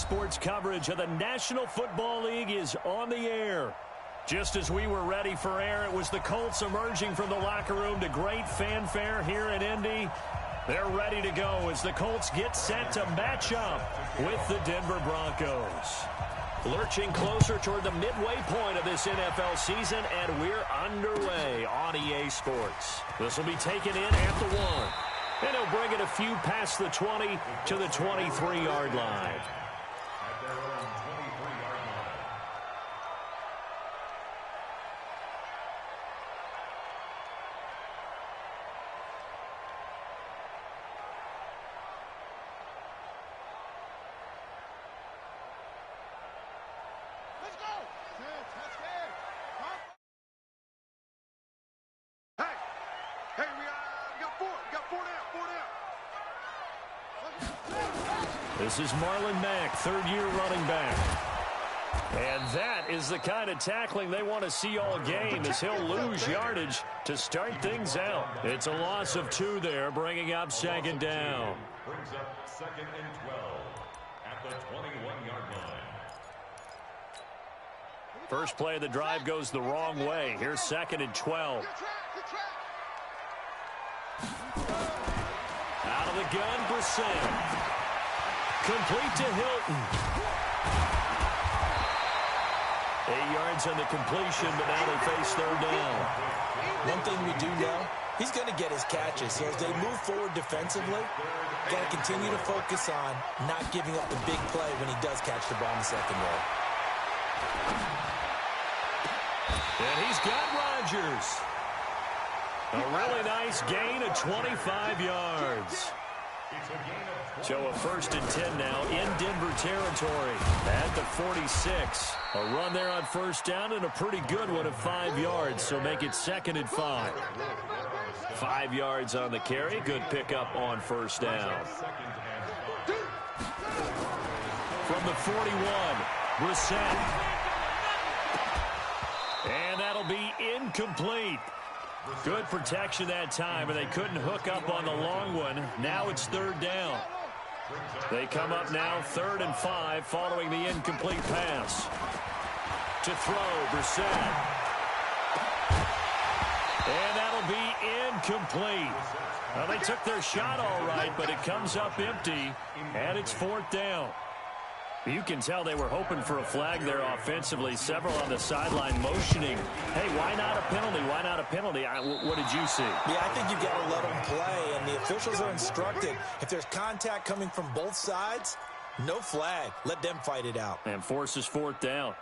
Sports coverage of the National Football League is on the air. Just as we were ready for air, it was the Colts emerging from the locker room to great fanfare here in Indy. They're ready to go as the Colts get set to match up with the Denver Broncos. Lurching closer toward the midway point of this NFL season, and we're underway on EA Sports. This will be taken in at the 1. And he'll bring it a few past the 20 to the 23-yard line. This is Marlon Mack, third-year running back. And that is the kind of tackling they want to see all game as he'll lose yardage to start things out. It's a loss of 2 there, bringing up second down. Brings up second and 12 at the 21-yard line. First play of the drive goes the wrong way. Here's second and 12. Out of the gun, Brissett. Complete to Hilton. 8 yards on the completion, but now they face third down. One thing we do know, he's going to get his catches. So as they move forward defensively, got to continue to focus on not giving up the big play when he does catch the ball in the secondary. And he's got Rodgers. A really nice gain of 25 yards. So a first and 10 now in Denver territory at the 46. A run there on first down and a pretty good one of 5 yards, so make it second and 5. 5 yards on the carry. Good pickup on first down. From the 41, Brissett. And that'll be incomplete. Good protection that time, and they couldn't hook up on the long one. Now it's third down. They come up now 3rd and 5 following the incomplete pass. To throw, Brissett. And that'll be incomplete. Well, they took their shot all right, but it comes up empty, and it's 4th down. You can tell they were hoping for a flag there offensively. Several on the sideline motioning. Hey, why not a penalty? Why not a penalty? What did you see? Yeah, I think you've got to let them play, and the officials are instructed. If there's contact coming from both sides, no flag. Let them fight it out. And forces 4th down.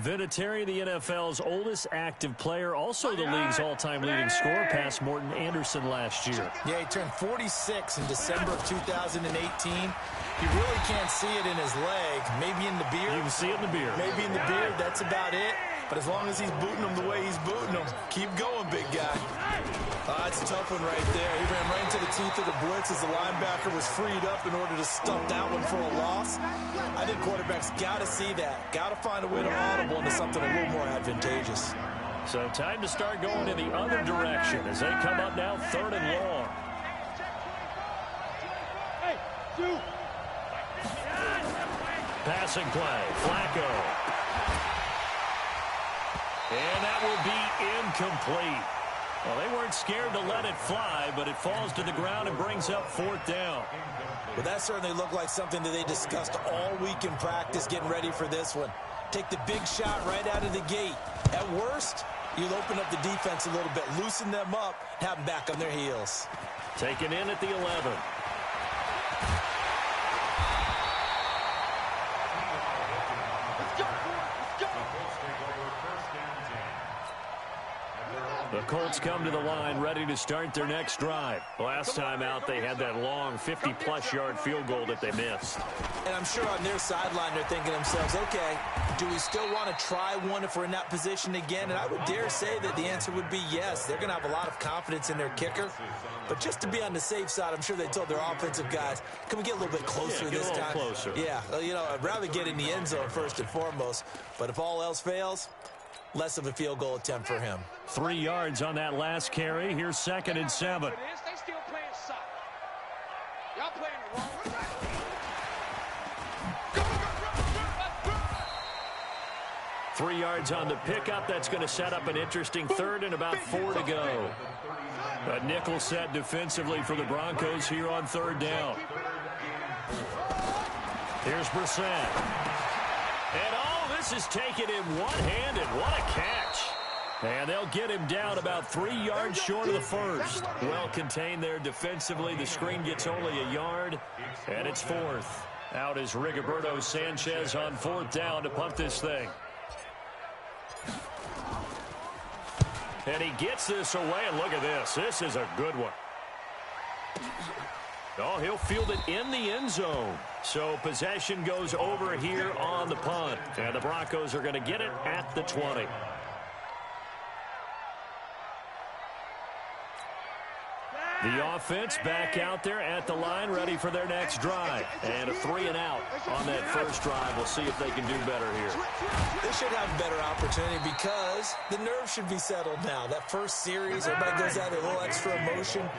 Vinatieri, the NFL's oldest active player, also the league's all-time leading scorer, past Morton Anderson last year. Yeah, he turned 46 in December of 2018. You really can't see it in his leg. Maybe in the beard. You can see it in the beard. Maybe in the beard. That's about it. But as long as he's booting him the way he's booting him, keep going, big guy. That's a tough one right there. He ran right into the teeth of the blitz as the linebacker was freed up in order to stop that one for a loss. I think quarterbacks got to see that. Got to find a way to audible into something a little more advantageous. So time to start going in the other direction as they come up now 3rd and long. Passing play, Flacco. And that will be incomplete. Well, they weren't scared to let it fly, but it falls to the ground and brings up 4th down. Well, that certainly looked like something that they discussed all week in practice, getting ready for this one. Take the big shot right out of the gate. At worst, you'll open up the defense a little bit, loosen them up, have them back on their heels. Taken in at the 11. The Colts come to the line ready to start their next drive. Last time out, they had that long 50-plus yard field goal that they missed. And I'm sure on their sideline, they're thinking to themselves, okay, do we still want to try one if we're in that position again? And I would dare say that the answer would be yes. They're going to have a lot of confidence in their kicker. But just to be on the safe side, I'm sure they told their offensive guys, can we get a little bit closer this time? Closer. Yeah, you know, I'd rather get in the end zone first and foremost. But if all else fails, less of a field goal attempt for him. 3 yards on that last carry. Here's 2nd and 7. They still playing soccer. Y'all playing the wrong side. 3 yards on the pickup. That's going to set up an interesting third and about 4 to go. A nickel set defensively for the Broncos here on third down. Here's Brissett. And this is taken in one-handed. What a catch. And they'll get him down about 3 yards short of the first. Well contained there defensively. The screen gets only a yard, and it's fourth. Out is Rigoberto Sanchez on fourth down to punt this thing. And he gets this away, and look at this. This is a good one. Oh, he'll field it in the end zone. So possession goes over here on the punt. And the Broncos are going to get it at the 20. The offense back out there at the line, ready for their next drive. And a 3 and out on that first drive. We'll see if they can do better here. They should have a better opportunity because the nerves should be settled now. That first series, everybody goes out with a little extra emotion.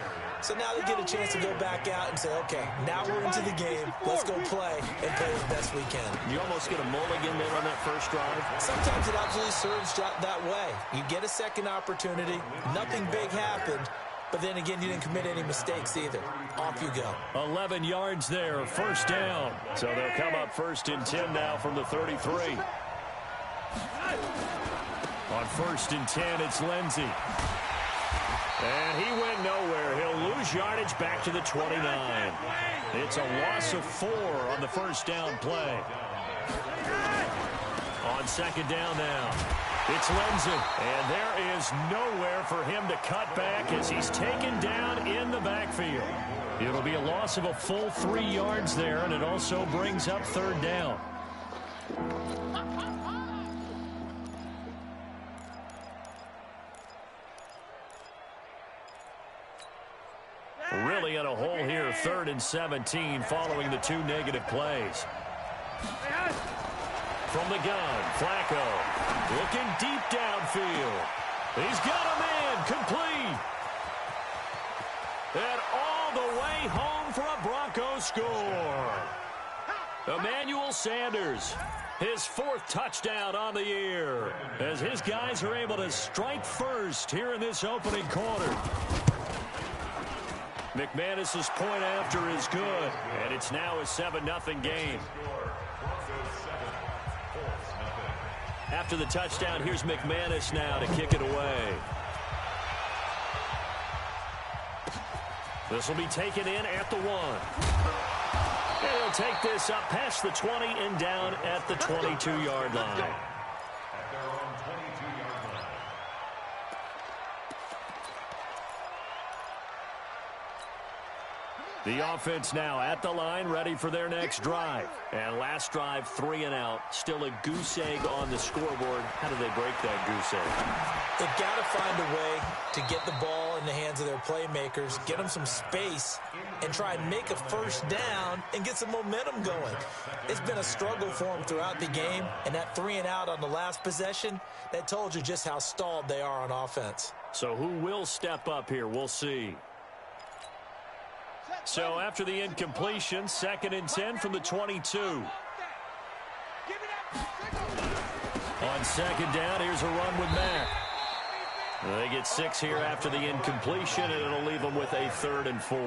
So now they get a chance to go back out and say, okay, now we're into the game. Let's go play and play as best we can. You almost get a mulligan there on that first drive. Sometimes it absolutely serves that way. You get a second opportunity. Nothing big happened. But then again, you didn't commit any mistakes either. Off you go. 11 yards there, first down. So they'll come up first and 10 now from the 33. On first and 10, it's Lindsey. And he went nowhere. He'll lose yardage back to the 29. It's a loss of 4 on the first down play. On second down now. It's Lindsey, and there is nowhere for him to cut back as he's taken down in the backfield. It'll be a loss of a full 3 yards there, and it also brings up third down. Really in a hole here, 3rd and 17 following the 2 negative plays. From the gun, Flacco looking deep downfield. He's got a man complete. And all the way home for a Broncos score. Emmanuel Sanders, his 4th touchdown on the year, as his guys are able to strike first here in this opening quarter. McManus's point after is good, and it's now a 7-0 game. After the touchdown, here's McManus now to kick it away. This will be taken in at the 1. And he'll take this up past the 20 and down at the 22-yard line. The offense now at the line, ready for their next drive. And last drive, 3 and out. Still a goose egg on the scoreboard. How do they break that goose egg? They've got to find a way to get the ball in the hands of their playmakers, get them some space, and try and make a first down and get some momentum going. It's been a struggle for them throughout the game, and that 3 and out on the last possession, that told you just how stalled they are on offense. So who will step up here? We'll see. So after the incompletion, 2nd and 10 from the 22. On second down, here's a run with Mack. They get 6 here after the incompletion, and it'll leave them with a 3rd and 4.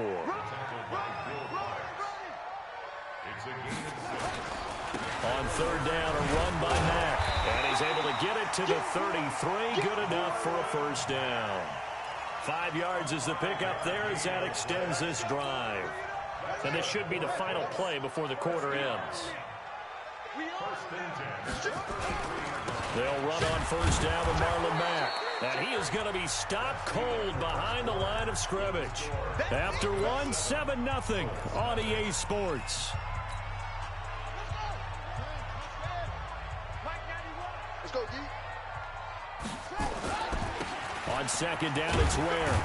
On third down, a run by Mack. And he's able to get it to the 33. Good enough for a first down. 5 yards is the pickup there as that extends this drive. And this should be the final play before the quarter ends. They'll run on first down with Marlon Mack. And he is going to be stopped cold behind the line of scrimmage. After 1, 7-0 on EA Sports. Let's go, D. On second down, it's Ware.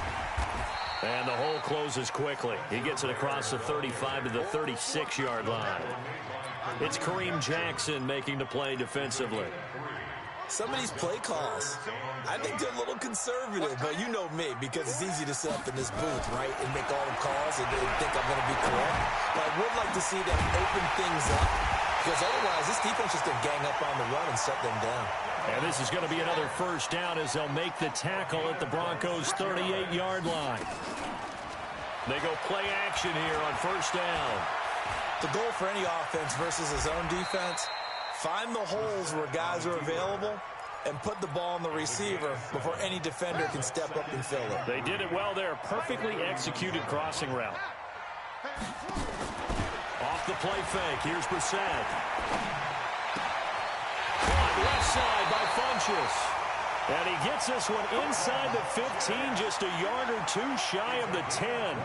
And the hole closes quickly. He gets it across the 35 to the 36-yard line. It's Kareem Jackson making the play defensively. Some of these play calls, I think they're a little conservative, but you know me, because it's easy to sit up in this booth, right, and make all the calls and think I'm going to be correct. But I would like to see them open things up, because otherwise this defense is going to gang up on the run and shut them down. And this is going to be another first down as they'll make the tackle at the Broncos' 38-yard line. They go play action here on first down. The goal for any offense versus his own defense, find the holes where guys are available and put the ball on the receiver before any defender can step up and fill it. They did it well there. Perfectly executed crossing route. Off the play fake. Here's Brissett. Caught left side by Funchess. And he gets this one inside the 15, just a yard or two shy of the 10.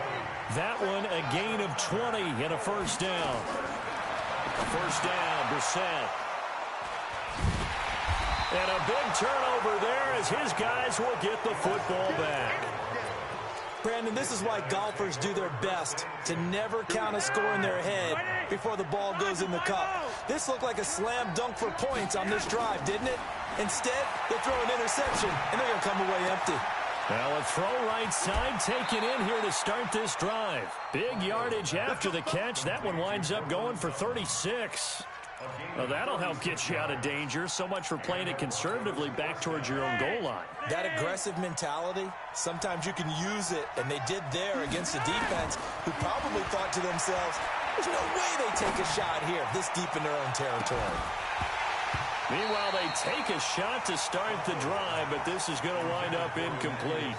That one a gain of 20 and a first down. First down, Brissett. And a big turnover there as his guys will get the football back. Brandon, this is why golfers do their best to never count a score in their head before the ball goes in the cup. This looked like a slam dunk for points on this drive, didn't it? Instead, they throw an interception, and they're going to come away empty. Well, a throw right side taken in here to start this drive. Big yardage after the catch. That one winds up going for 36. Well, that'll help get you out of danger. So much for playing it conservatively back towards your own goal line. That aggressive mentality, sometimes you can use it, and they did there against a defense who probably thought to themselves, there's no way they take a shot here this deep in their own territory. Meanwhile, they take a shot to start the drive, but this is going to wind up incomplete.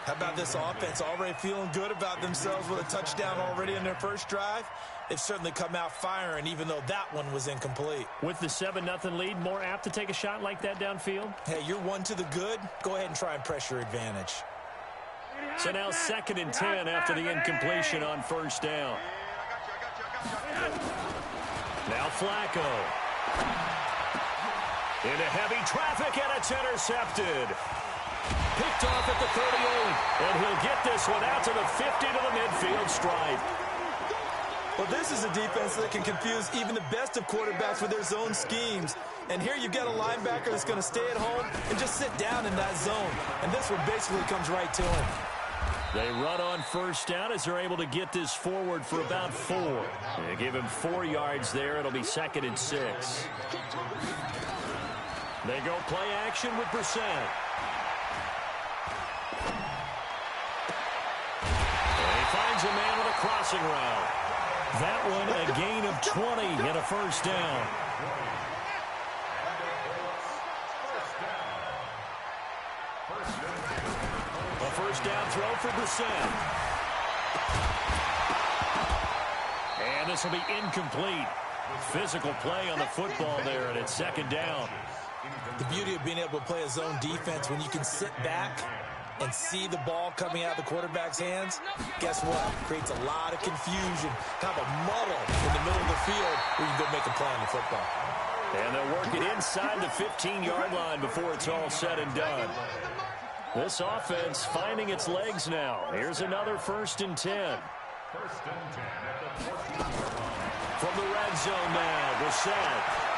How about this offense already feeling good about themselves with a touchdown already in their first drive? They've certainly come out firing, even though that one was incomplete. With the 7-0 lead, more apt to take a shot like that downfield? Hey, you're one to the good. Go ahead and try and press your advantage. So now 2nd and 10 after the incompletion on first down. Now Flacco. Into heavy traffic, and it's intercepted. Picked off at the 38, and he'll get this one out to the 50 to the midfield stripe. Well, this is a defense that can confuse even the best of quarterbacks with their zone schemes. And here you've got a linebacker that's going to stay at home and just sit down in that zone. And this one basically comes right to him. They run on first down as they're able to get this forward for about 4. They give him 4 yards there. It'll be 2nd and 6. They go play action with Brissett. And he finds a man with a crossing route. That one a gain of 20 and a first down. A first down throw for Brissett. And this will be incomplete. Physical play on the football there, and it's 2nd down. The beauty of being able to play a zone defense when you can sit back and see the ball coming out of the quarterback's hands, guess what? Creates a lot of confusion, kind of a muddle in the middle of the field where you can go make a play on the football. And they'll work it inside the 15-yard line before it's all said and done. This offense finding its legs now. Here's another 1st and 10. From the red zone now, Brissett.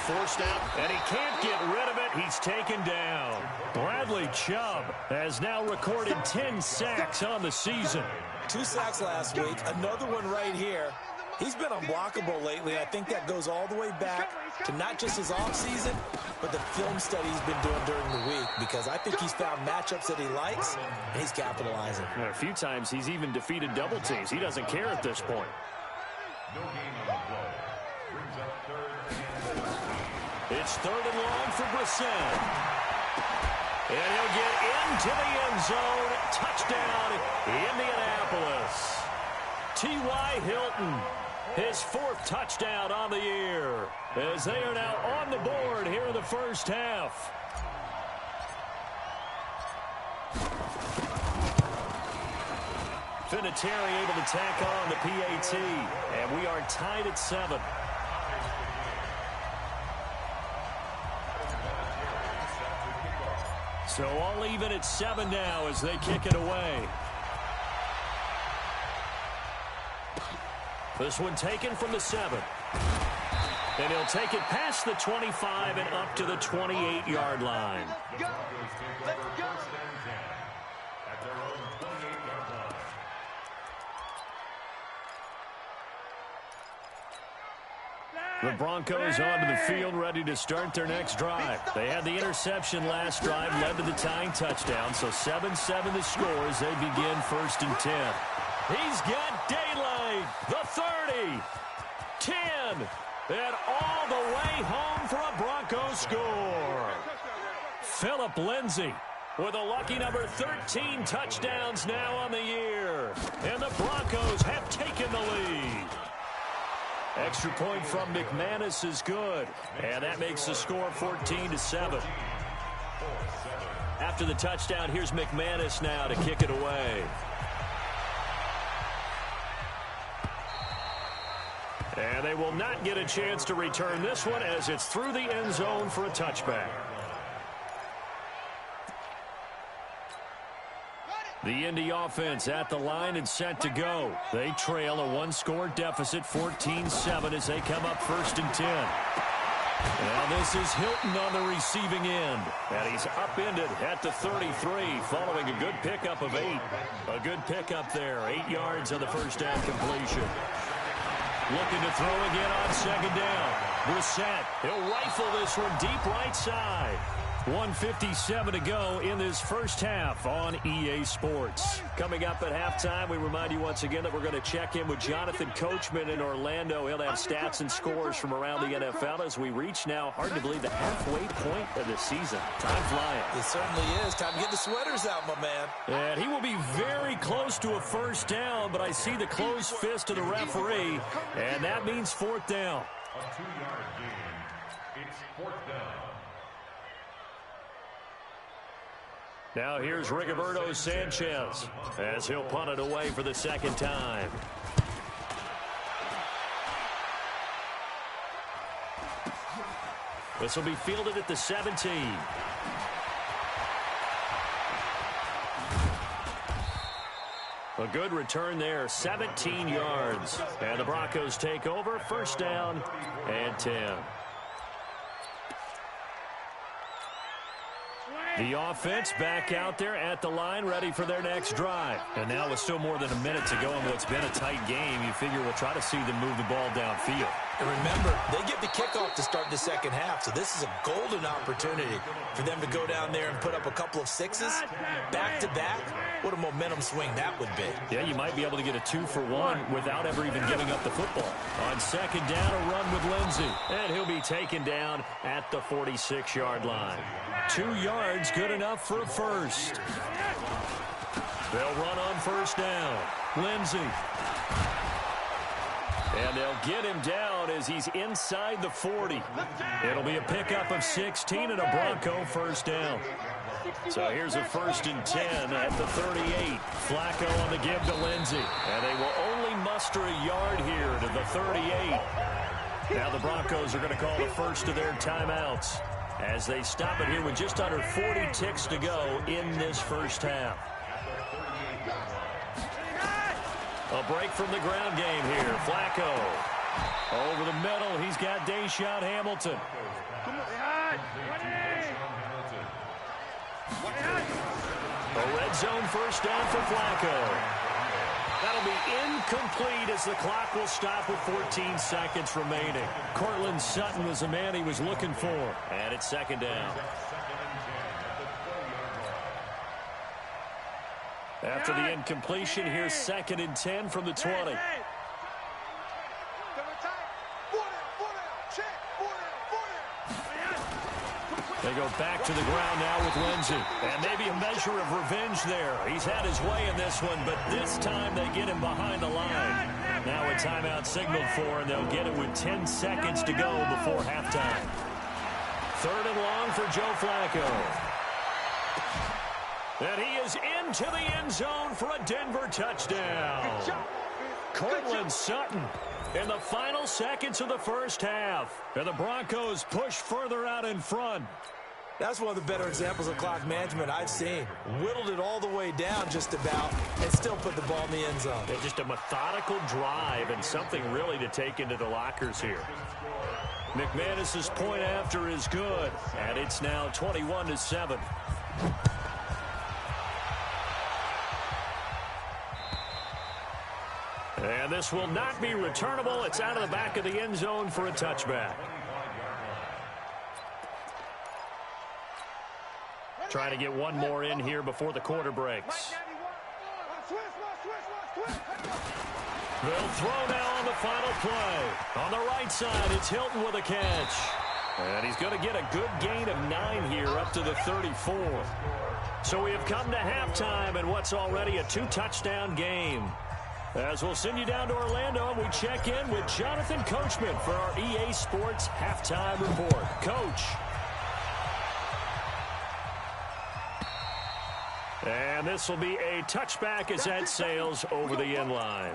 Forced out, and he can't get rid of it. He's taken down. Bradley Chubb has now recorded 10 sacks on the season. 2 sacks last week, another one right here. He's been unblockable lately. I think that goes all the way back to not just his offseason, but the film study he's been doing during the week, because I think he's found matchups that he likes, and he's capitalizing. And a few times he's even defeated double teams. He doesn't care at this point. It's 3rd and long for Brissett. And he'll get into the end zone. Touchdown, Indianapolis. T.Y. Hilton, his 4th touchdown on the year, as they are now on the board here in the first half. Vinatieri able to tack on the PAT, and we are tied at 7. So all even at 7 now as they kick it away. This one taken from the 7. And he'll take it past the 25 and up to the 28-yard line. The Broncos onto the field, ready to start their next drive. They had the interception last drive, led to the tying touchdown, so 7-7 the score as they begin 1st and 10. He's got daylight, the 30, 10, and all the way home for a Broncos score. Phillip Lindsay with a lucky number 13 touchdowns now on the year. And the Broncos have taken the lead. Extra point from McManus is good. And that makes the score 14-7. After the touchdown, here's McManus now to kick it away. And they will not get a chance to return this one as it's through the end zone for a touchback. The Indy offense at the line and set to go. They trail a one-score deficit, 14-7, as they come up 1st and 10. Now this is Hilton on the receiving end. And he's upended at the 33 following a good pickup of 8. A good pickup there, 8 yards on the first down completion. Looking to throw again on 2nd down. Brissett, he'll rifle this one deep right side. 1:57 to go in this first half on EA Sports. Coming up at halftime, we remind you once again that we're going to check in with Jonathan Coachman in Orlando. He'll have stats and scores from around the NFL as we reach now, hard to believe, the halfway point of the season. Time flying. It certainly is. Time to get the sweaters out, my man. And he will be very close to a first down, but I see the closed fist of the referee, and that means 4th down. A 2-yard gain. It's 4th down. Now here's Rigoberto Sanchez as he'll punt it away for the 2nd time. This will be fielded at the 17. A good return there, 17 yards. And the Broncos take over, 1st down and 10. The offense back out there at the line, ready for their next drive. And now with still more than a minute to go in what's been a tight game, you figure we'll try to see them move the ball downfield. And remember, they get the kickoff to start the 2nd half, so this is a golden opportunity for them to go down there and put up a couple of 6s back-to-back. What a momentum swing that would be. Yeah, you might be able to get a 2-for-1 without ever even giving up the football. On 2nd down, a run with Lindsay. And he'll be taken down at the 46-yard line. 2 yards, good enough for a first. They'll run on 1st down. Lindsay. And they'll get him down as he's inside the 40. It'll be a pickup of 16 and a Bronco 1st down. So here's a 1st and 10 at the 38. Flacco on the give to Lindsay. And they will only muster a yard here to the 38. Now the Broncos are going to call the first of their timeouts as they stop it here with just under 40 ticks to go in this first half. A break from the ground game here. Flacco over the middle. He's got Deshaun Hamilton. A red zone 1st down for Flacco. That'll be incomplete as the clock will stop with 14 seconds remaining. Cortland Sutton was the man he was looking for. And it's 2nd down. After the incompletion, here's 2nd and 10 from the 20. They go back to the ground now with Lindsay. And maybe a measure of revenge there. He's had his way in this one, but this time they get him behind the line. Now a timeout signaled for, and they'll get it with 10 seconds to go before halftime. 3rd and long for Joe Flacco. And he is into the end zone for a Denver touchdown. Cortland Sutton in the final seconds of the first half. And the Broncos push further out in front. That's one of the better examples of clock management I've seen. Whittled it all the way down just about and still put the ball in the end zone. Yeah, just a methodical drive and something really to take into the lockers here. McManus's point after is good. And it's now 21-7. And And this will not be returnable. It's out of the back of the end zone for a touchback. Trying to get one more in here before the quarter breaks. They'll throw now on the final play. On the right side, it's Hilton with a catch. And he's going to get a good gain of 9 here up to the 34. So we have come to halftime in what's already a 2-touchdown game. As we'll send you down to Orlando, and we check in with Jonathan Coachman for our EA Sports Halftime Report. Coach. And this will be a touchback as that sails over the end line.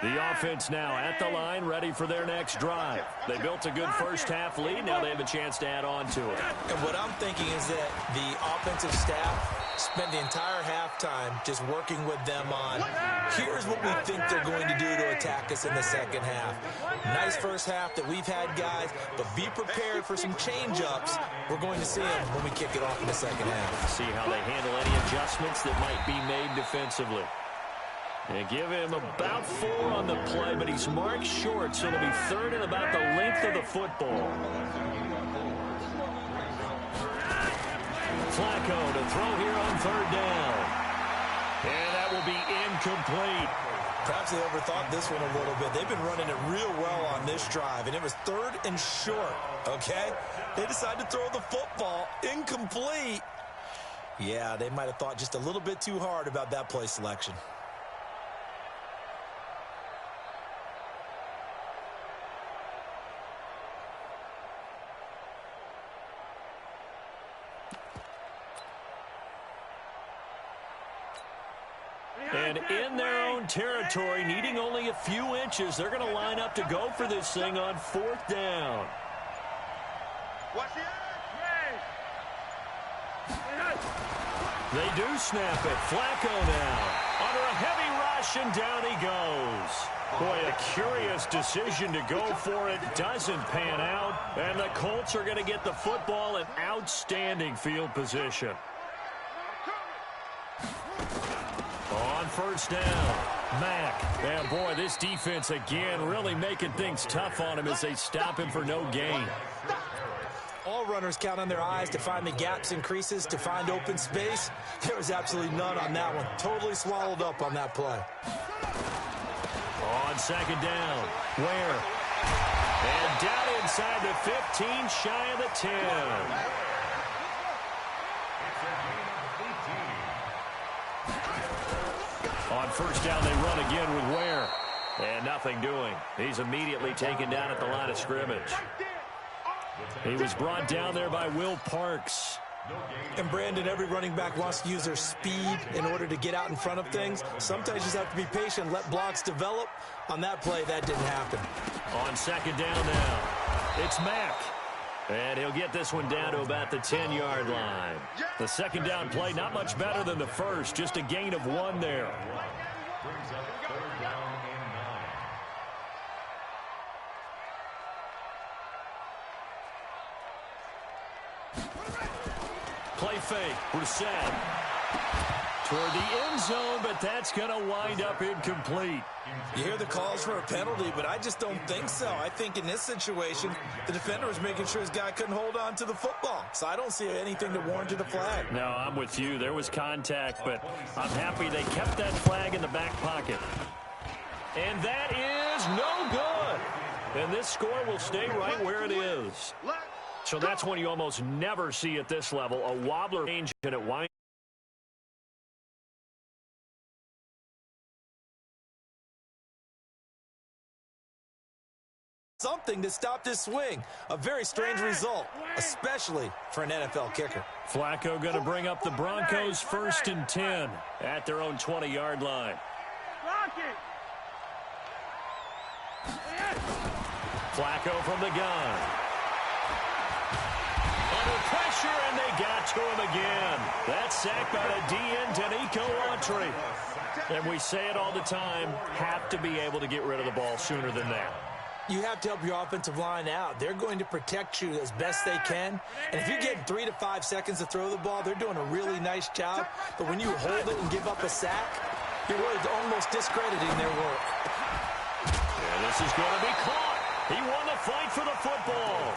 The offense now at the line, ready for their next drive. They built a good first-half lead. Now they have a chance to add on to it. And what I'm thinking is that the offensive staff spent the entire halftime just working with them on, here's what we think they're going to do to attack us in the second half. Nice first half that we've had, guys, but be prepared for some change-ups. We're going to see them when we kick it off in the second half. See how they handle any adjustments that might be made defensively. They give him about 4 on the play, but he's marked short, so it'll be third and about the length of the football. Flacco to throw here on third down. And that will be incomplete. Perhaps they overthought this one a little bit. They've been running it real well on this drive, and it was third and short, okay? They decided to throw the football incomplete. Yeah, they might have thought just a little bit too hard about that play selection. And in their own territory, needing only a few inches, they're going to line up to go for this thing on 4th down. They do snap it. Flacco now. Under a heavy rush, and down he goes. Boy, a curious decision to go for it. Doesn't pan out. And the Colts are going to get the football in outstanding field position. On 1st down, Mack. And boy, this defense again really making things tough on him as they stop him for no gain. All runners count on their eyes to find the gaps and creases, to find open space. There was absolutely none on that one. Totally swallowed up on that play. On 2nd down, Ware. And down inside the 15, shy of the 10. On 1st down, they run again with Ware. And nothing doing. He's immediately taken down at the line of scrimmage. He was brought down there by Will Parks. And Brandon, every running back wants to use their speed in order to get out in front of things. Sometimes you just have to be patient, let blocks develop. On that play, that didn't happen. On 2nd down now, it's Mack. And he'll get this one down to about the 10-yard line. The 2nd down play, not much better than the first, just a gain of 1 there. Brings up 3rd down and 9. Play fake, Brissett. Toward the end zone, but that's going to wind up incomplete. You hear the calls for a penalty, but I just don't think so. I think in this situation, the defender was making sure his guy couldn't hold on to the football. So I don't see anything that warranted a flag. No, I'm with you. There was contact, but I'm happy they kept that flag in the back pocket. And that is no good. And this score will stay right where it is. So that's one you almost never see at this level. A wobbler range and it winds. Something to stop this swing. A very strange result, especially for an NFL kicker. Flacco going to bring up the Broncos 1st and 10 at their own 20-yard line. Flacco from the gun. Under pressure, and they got to him again. That's sacked by the DN, Danico Autry. And we say it all the time, have to be able to get rid of the ball sooner than that. You have to help your offensive line out. They're going to protect you as best they can. And if you get 3 to 5 seconds to throw the ball, they're doing a really nice job. But when you hold it and give up a sack, You're really almost discrediting their work. And this is going to be caught. He won the fight for the football.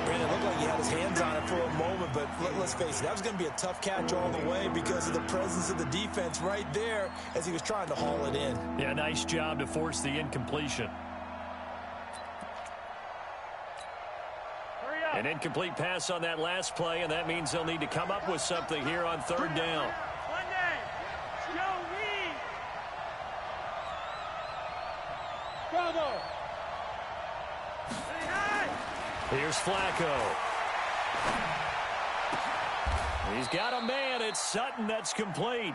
Brandon, it looked like he had his hands on it for a moment, but let's face it, that was going to be a tough catch all the way because of the presence of the defense right there as he was trying to haul it in. Yeah, nice job to force the incompletion. An incomplete pass on that last play, and that means they'll need to come up with something here on third down. Here's Flacco. He's got a man. It's Sutton that's complete.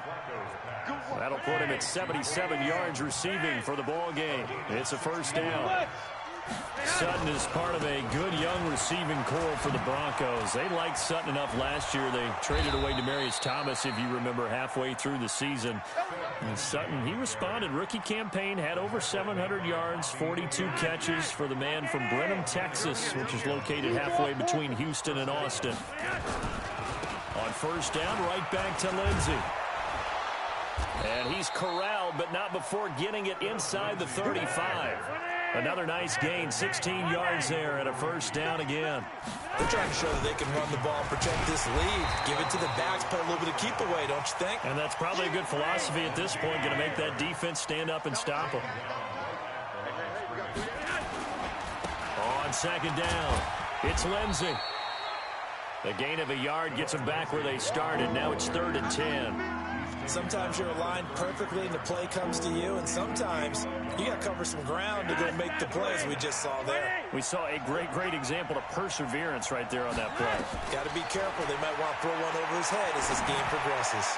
That'll put him at 77 yards receiving for the ball game. It's a first down. Sutton is part of a good young receiving core for the Broncos. They liked Sutton enough last year. They traded away Demaryius Thomas, if you remember, halfway through the season. And Sutton, he responded. Rookie campaign, had over 700 yards, 42 catches for the man from Brenham, Texas, which is located halfway between Houston and Austin. On first down, right back to Lindsey. And he's corralled, but not before getting it inside the 35. Another nice gain, 16 yards there, and a first down again. They're trying to show that they can run the ball and protect this lead. Give it to the backs, play a little bit of keep away, don't you think? And that's probably a good philosophy at this point, going to make that defense stand up and stop them. On second down, it's Lindsey. The gain of a yard gets them back where they started. Now it's 3rd and 10. Sometimes you're aligned perfectly and the play comes to you, and sometimes you got to cover some ground to go make the plays we just saw there. We saw a great example of perseverance right there on that play. Got to be careful. They might want to throw one over his head as this game progresses.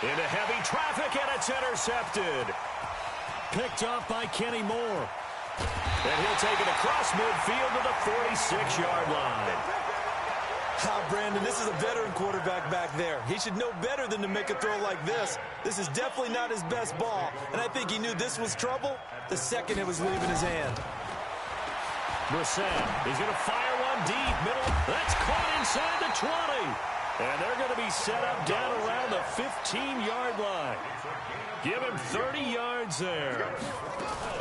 Into heavy traffic, and it's intercepted. Picked off by Kenny Moore. And he'll take it across midfield to the 46-yard line. Brandon, this is a veteran quarterback back there. He should know better than to make a throw like this. This is definitely not his best ball, and I think he knew this was trouble the second it was leaving his hand. Brissett, he's going to fire one deep, middle. That's caught inside the 20. And they're going to be set up down around the 15-yard line. Give him 30 yards there.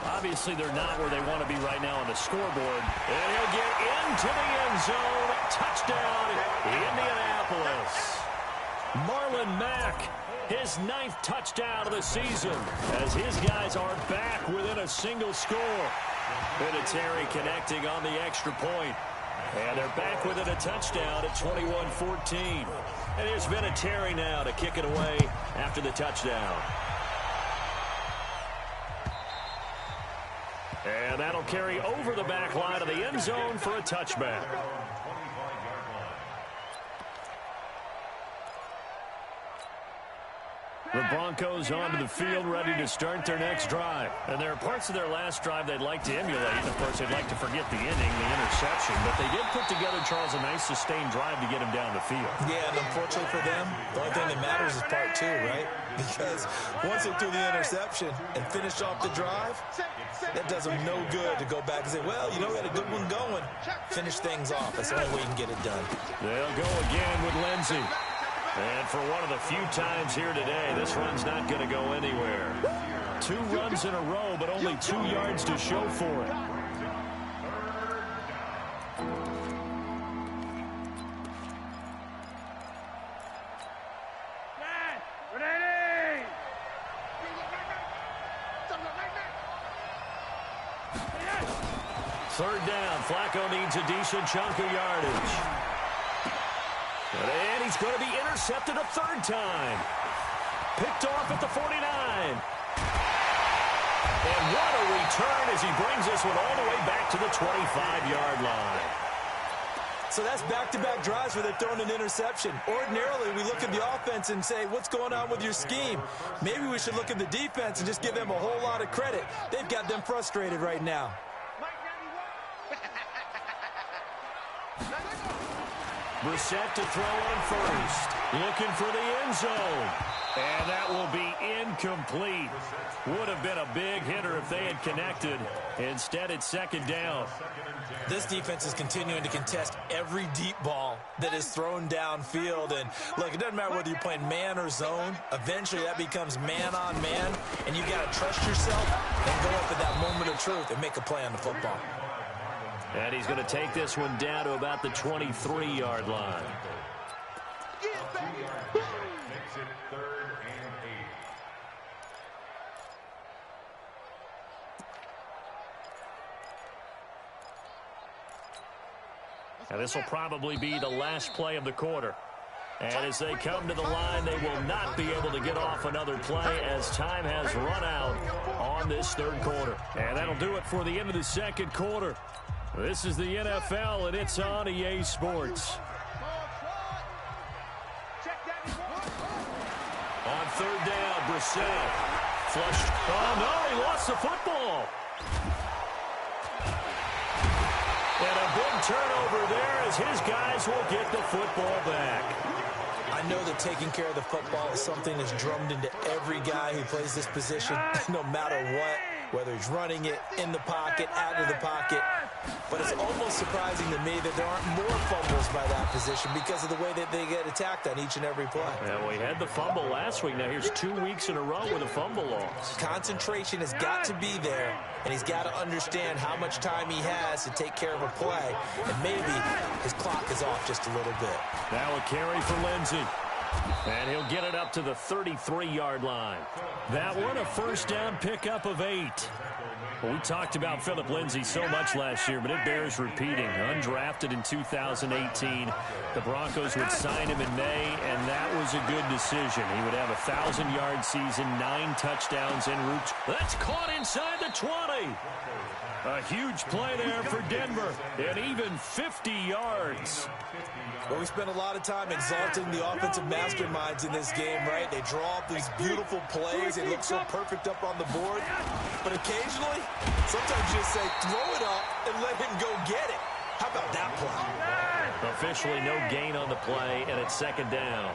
Obviously, they're not where they want to be right now on the scoreboard. And he'll get into the end zone. Touchdown, Indianapolis. Marlon Mack, his 9th touchdown of the season, as his guys are back within a single score. Vinatieri connecting on the extra point. And they're back within a touchdown at 21-14. And here's Vinatieri now to kick it away after the touchdown. And that'll carry over the back line of the end zone for a touchback. The Broncos onto the field, ready to start their next drive. And there are parts of their last drive they'd like to emulate. Of course, they'd like to forget the inning, the interception. But they did put together, Charles, a nice sustained drive to get him down the field. Yeah, and unfortunately for them, the only thing that matters is part 2, right? Because once they threw the interception and finished off the drive, that does them no good to go back and say, well, you know, we had a good one going. Finish things off. That's the only way you can get it done. They'll go again with Lindsey. And for one of the few times here today, this run's not going to go anywhere. 2 runs in a row, but only 2 yards to show for it. Third down, Flacco needs a decent chunk of yardage. And he's going to be intercepted a 3rd time. Picked off at the 49. And what a return as he brings this one all the way back to the 25-yard line. So that's back-to-back drives where they're throwing an interception. Ordinarily, we look at the offense and say, what's going on with your scheme? Maybe we should look at the defense and just give them a whole lot of credit. They've got them frustrated right now. Brissett to throw on first. Looking for the end zone. And that will be incomplete. Would have been a big hitter if they had connected. Instead, it's second down. This defense is continuing to contest every deep ball that is thrown downfield. And, look, it doesn't matter whether you're playing man or zone. Eventually, that becomes man on man. And you got to trust yourself and go up at that moment of truth and make a play on the football. And he's going to take this one down to about the 23-yard line. Makes it 3rd and 8. Now, this will probably be the last play of the quarter. And as they come to the line, they will not be able to get off another play as time has run out on this third quarter. And that'll do it for the end of the second quarter. This is the NFL, and it's on EA Sports. On third down, Brissett. Flushed. Oh, no, he lost the football. And a big turnover there as his guys will get the football back. I know that taking care of the football is something that's drummed into every guy who plays this position, no matter what, whether he's running it, in the pocket, out of the pocket. But it's almost surprising to me that there aren't more fumbles by that position because of the way that they get attacked on each and every play. Yeah, we had the fumble last week. Now here's 2 weeks in a row with a fumble loss. Concentration has got to be there, and he's got to understand how much time he has to take care of a play, and maybe his clock is off just a little bit. Now a carry for Lindsey. And he'll get it up to the 33-yard line. That one a first down pickup of 8. Well, we talked about Phillip Lindsay so much last year, but it bears repeating. Undrafted in 2018. The Broncos would sign him in May, and that was a good decision. He would have a 1,000-yard season, 9 touchdowns en route. That's caught inside the 20. A huge play there for Denver, and even 50 yards. Well, we spent a lot of time exalting the offensive masterminds in this game, right? They draw up these beautiful plays. They look so perfect up on the board. But occasionally, sometimes you just say, throw it up and let him go get it. How about that play? Officially no gain on the play, and it's second down.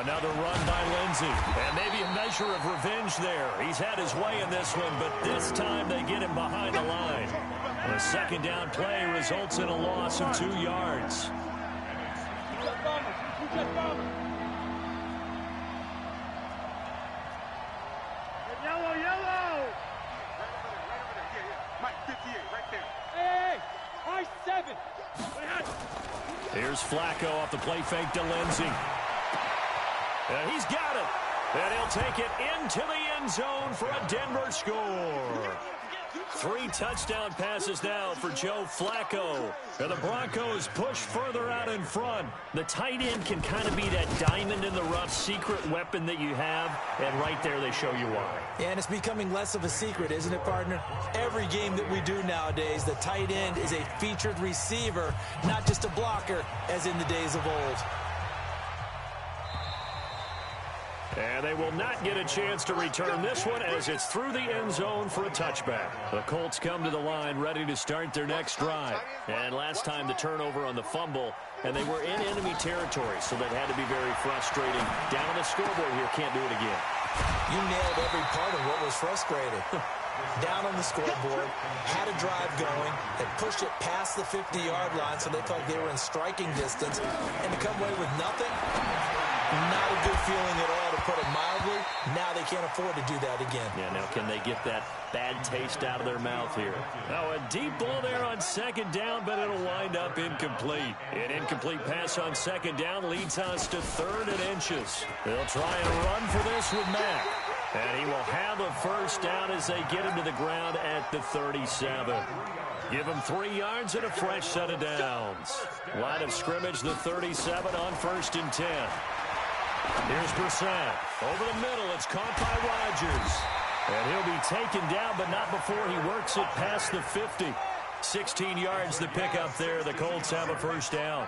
Another run by Lindsey. And maybe a measure of revenge there. He's had his way in this one, but this time they get him behind the line. The second down play results in a loss of 2 yards. Yellow, yellow! Mike, 58, right there. Hey, hey, I-7. Here's Flacco off the play fake to Lindsey. And he's got it. And he'll take it into the end zone for a Denver score. 3 touchdown passes now for Joe Flacco. And the Broncos push further out in front. The tight end can kind of be that diamond in the rough secret weapon that you have. And right there they show you why. And it's becoming less of a secret, isn't it, partner? Every game that we do nowadays, the tight end is a featured receiver, not just a blocker, as in the days of old. And they will not get a chance to return this one as it's through the end zone for a touchback. The Colts come to the line ready to start their next drive. And last time the turnover on the fumble, and they were in enemy territory, so that had to be very frustrating. Down on the scoreboard here, can't do it again. You nailed every part of what was frustrating. Down on the scoreboard, had a drive going, had pushed it past the 50-yard line so they felt they were in striking distance, and to come away with nothing, not a good feeling at all, to put it mildly. Now they can't afford to do that again. Yeah, now can they get that bad taste out of their mouth here? Now a deep ball there on second down, but it'll wind up incomplete. An incomplete pass on second down leads us to 3rd and inches. They'll try and run for this with Mack. And he will have a first down as they get him to the ground at the 37. Give him 3 yards and a fresh set of downs. Line of scrimmage, the 37 on 1st and 10. Here's Brissett. Over the middle, it's caught by Rodgers. And he'll be taken down, but not before he works it past the 50. 16 yards the pickup there. The Colts have a first down.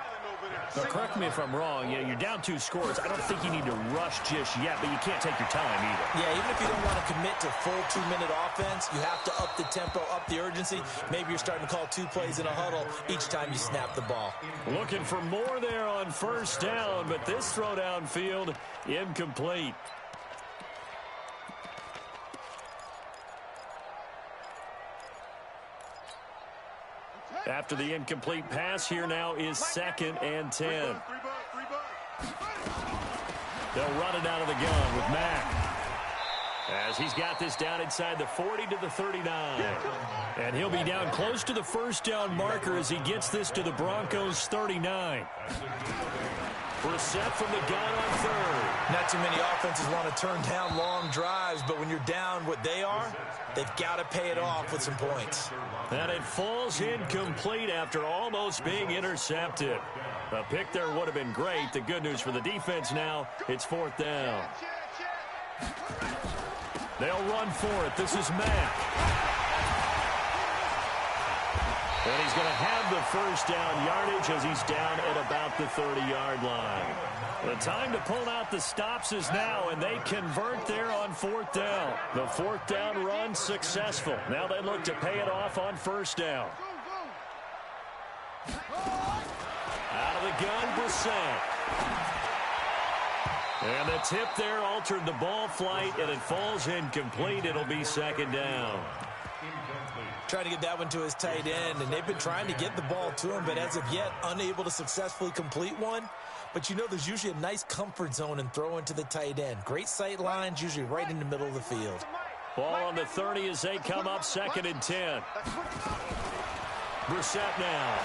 Now, correct me if I'm wrong. Yeah, you're down 2 scores. I don't think you need to rush just yet, but you can't take your time either. Yeah, even if you don't want to commit to full 2-minute offense, you have to up the tempo, up the urgency. Maybe you're starting to call 2 plays in a huddle each time you snap the ball. Looking for more there on first down, but this throw downfield incomplete. After the incomplete pass, here now is 2nd and 10. They'll run it out of the gun with Mack, as he's got this down inside the 40 to the 39. And he'll be down close to the first down marker as he gets this to the Broncos' 39. Brissett from the gun on 3rd. Not too many offenses want to turn down long drives, but when you're down what they are, they've got to pay it off with some points. And it falls incomplete after almost being intercepted. A pick there would have been great. The good news for the defense now, it's 4th down. They'll run for it. This is Mack. And he's going to have the first down yardage as he's down at about the 30-yard line. The time to pull out the stops is now, and they convert there on 4th down. The 4th down run successful. Now they look to pay it off on first down. Out of the gun, Brissett. And the tip there altered the ball flight, and it falls incomplete. It'll be 2nd down. Trying to get that one to his tight end, and they've been trying to get the ball to him, but as of yet, unable to successfully complete one. But you know there's usually a nice comfort zone in throwing to the tight end. Great sight lines, usually right in the middle of the field. Ball on the 30 as they come up 2nd and 10. Brissett now.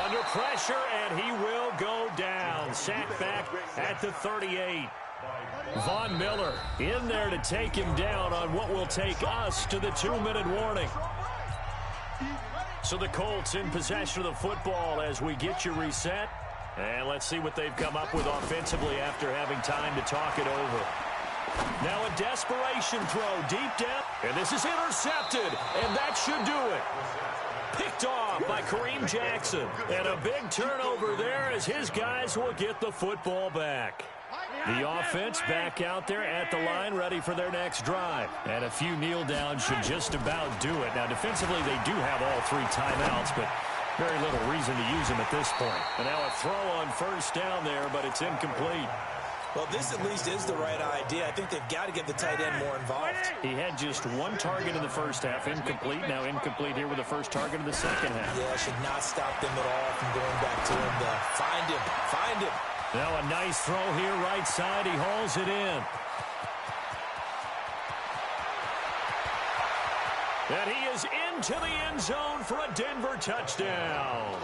Under pressure, and he will go down. Sacked back at the 38. Von Miller in there to take him down on what will take us to the 2-minute warning. So the Colts in possession of the football as we get you reset. And let's see what they've come up with offensively after having time to talk it over. Now a desperation throw deep down. And this is intercepted. And that should do it. Picked off by Kareem Jackson. And a big turnover there as his guys will get the football back. The offense back out there at the line, ready for their next drive. And a few kneel downs should just about do it. Now, defensively, they do have all 3 timeouts, but very little reason to use them at this point. And now a throw on first down there, but it's incomplete. Well, this at least is the right idea. I think they've got to get the tight end more involved. He had just 1 target in the first half, incomplete. Now incomplete here with the first target of the second half. Yeah, should not stop them at all from going back to him. Find him. Find him. Now a nice throw here, right side. He hauls it in. And he is into the end zone for a Denver touchdown.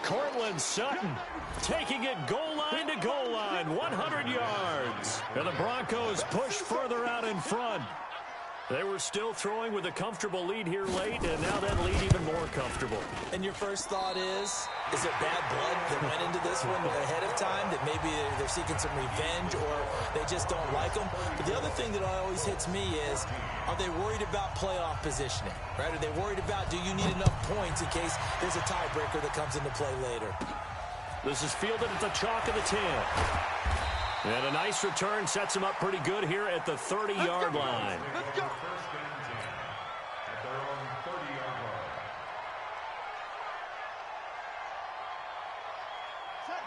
Cortland Sutton taking it goal line to goal line, 100 yards. And the Broncos push further out in front. They were still throwing with a comfortable lead here late, and now that lead even more comfortable. And your first thought is it bad blood that went into this one ahead of time, that maybe they're seeking some revenge or they just don't like them? But the other thing that always hits me is, are they worried about playoff positioning, right? Are they worried about, do you need enough points in case there's a tiebreaker that comes into play later? This is fielded at the chalk of the 10. And a nice return sets him up pretty good here at the 30-yard line. Let's go. First and 10 at their own 30-yard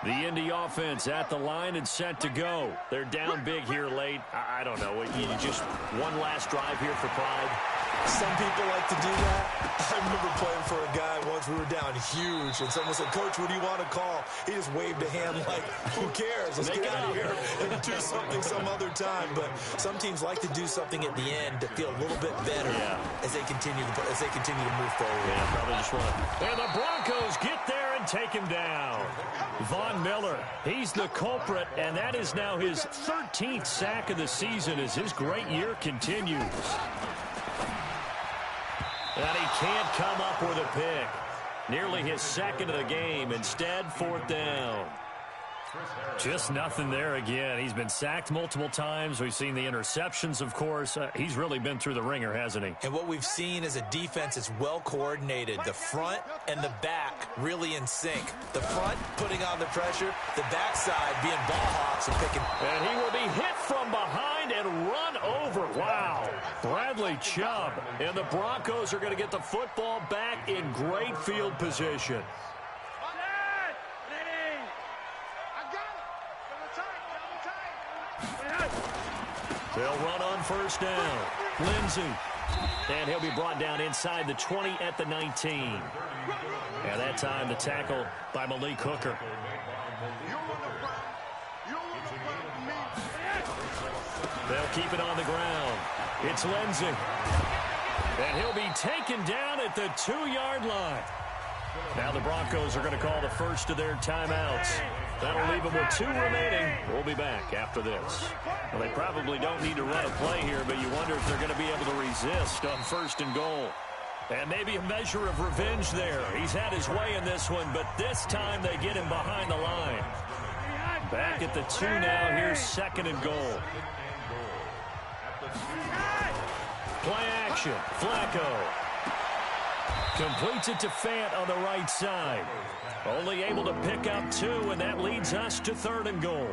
line. The Indy offense at the line and set to go. They're down big here late. I don't know. You just one last drive here for pride. Some people like to do that. I remember playing for a guy once. We were down huge, and someone said, "Coach, what do you want to call?" He just waved a hand like, "Who cares? Let's get out of here and do something some other time." But some teams like to do something at the end to feel a little bit better as they continue to move forward. Yeah, probably just want. And the Broncos get there and take him down. Von Miller, he's the culprit, and that is now his 13th sack of the season as his great year continues. And he can't come up with a pick. Nearly his second of the game. Instead, 4th down. Just nothing there again. He's been sacked multiple times. We've seen the interceptions, of course. He's really been through the ringer, hasn't he? And what we've seen is a defense that's well coordinated. The front and the back really in sync. The front putting on the pressure, the backside being ball hawks and picking. And he will be hit from behind and run over. Wow. Bradley Chubb. And the Broncos are going to get the football back in great field position. They'll run on first down. Lindsey. And he'll be brought down inside the 20 at the 19. And that time the tackle by Malik Hooker. They'll keep it on the ground. It's Lindsey. And he'll be taken down at the 2-yard line. Now the Broncos are going to call the first of their timeouts. That'll leave them with 2 remaining. We'll be back after this. Well, they probably don't need to run a play here, but you wonder if they're going to be able to resist on first and goal. And maybe a measure of revenge there. He's had his way in this one, but this time they get him behind the line. Back at the 2 now. Here's second and goal. Play action. Flacco. Completes it to Fant on the right side. Only able to pick up 2, and that leads us to third and goal.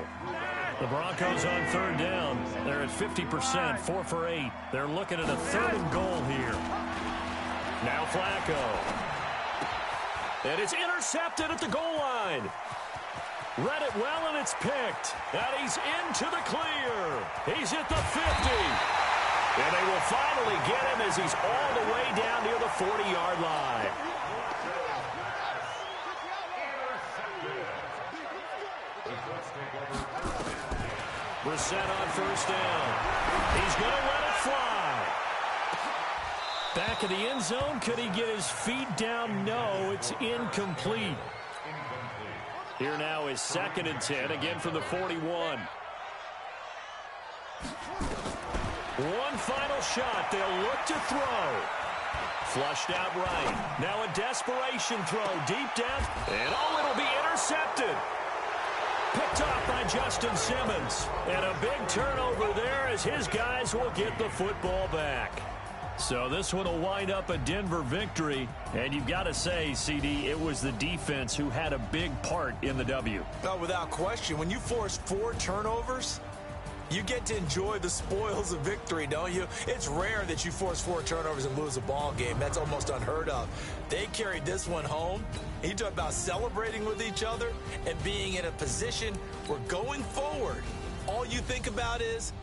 The Broncos on third down. They're at 50%, 4 for 8. They're looking at a third and goal here. Now Flacco. And it's intercepted at the goal line. Read it well, and it's picked. And he's into the clear. He's at the 50. And they will finally get him as he's all the way down near the 40-yard line. Brissett on first down. He's going to let it fly. Back in the end zone. Could he get his feet down? No, it's incomplete. Here now is second and 10, again from the 41. One final shot. They'll look to throw. Flushed out right. Now a desperation throw deep down. And it'll be intercepted. Picked off by Justin Simmons. And a big turnover there as his guys will get the football back. So this one will wind up a Denver victory. And you've got to say, CD, it was the defense who had a big part in the W. No, without question. When you force 4 turnovers, you get to enjoy the spoils of victory, don't you? It's rare that you force 4 turnovers and lose a ball game. That's almost unheard of. They carried this one home. You talk about celebrating with each other and being in a position where going forward, all you think about is